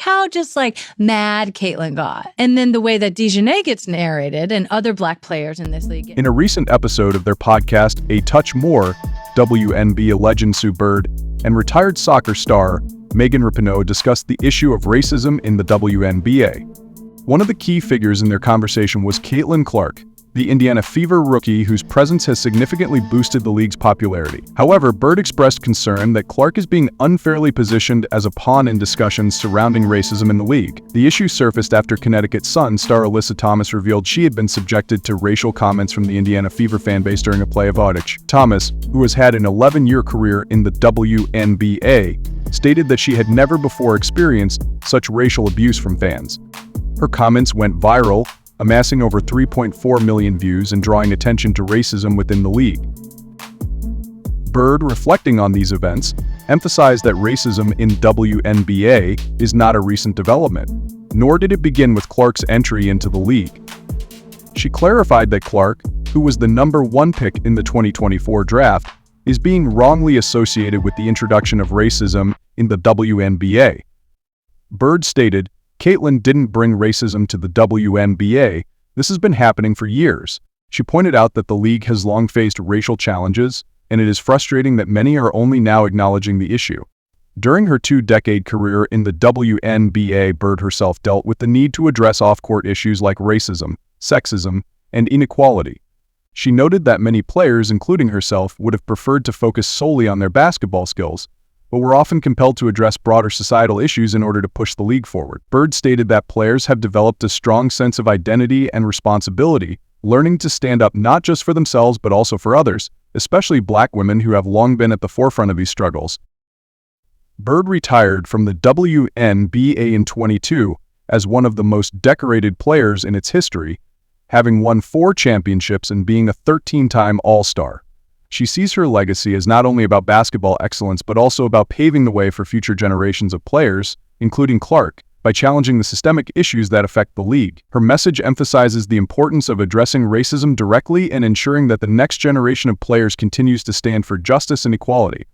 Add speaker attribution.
Speaker 1: how just like mad Caitlin got. And then the way that Dejanay gets narrated and other Black players in this league.
Speaker 2: In a recent episode of their podcast, A Touch More, WNBA legend Sue Bird and retired soccer star Megan Rapinoe discussed the issue of racism in the WNBA. One of the key figures in their conversation was Caitlin Clark, the Indiana Fever rookie whose presence has significantly boosted the league's popularity. However, Bird expressed concern that Clark is being unfairly positioned as a pawn in discussions surrounding racism in the league. The issue surfaced after Connecticut Sun star Alyssa Thomas revealed she had been subjected to racial comments from the Indiana Fever fanbase during a play of Audich. Thomas, who has had an 11-year career in the WNBA, stated that she had never before experienced such racial abuse from fans. Her comments went viral, amassing over 3.4 million views and drawing attention to racism within the league. Bird, reflecting on these events, emphasized that racism in WNBA is not a recent development, nor did it begin with Clark's entry into the league. She clarified that Clark, who was the #1 pick in the 2024 draft, is being wrongly associated with the introduction of racism in the WNBA. Bird stated, "Caitlin didn't bring racism to the WNBA. This has been happening for years." She pointed out that the league has long faced racial challenges, and it is frustrating that many are only now acknowledging the issue. During her 2-decade career in the WNBA, Bird herself dealt with the need to address off-court issues like racism, sexism, and inequality. She noted that many players, including herself, would have preferred to focus solely on their basketball skills, but were often compelled to address broader societal issues in order to push the league forward. Bird stated that players have developed a strong sense of identity and responsibility, learning to stand up not just for themselves but also for others, especially Black women who have long been at the forefront of these struggles. Bird retired from the WNBA in 2022 as one of the most decorated players in its history, having won 4 championships and being a 13-time All-Star. She sees her legacy as not only about basketball excellence but also about paving the way for future generations of players, including Clark, by challenging the systemic issues that affect the league. Her message emphasizes the importance of addressing racism directly and ensuring that the next generation of players continues to stand for justice and equality.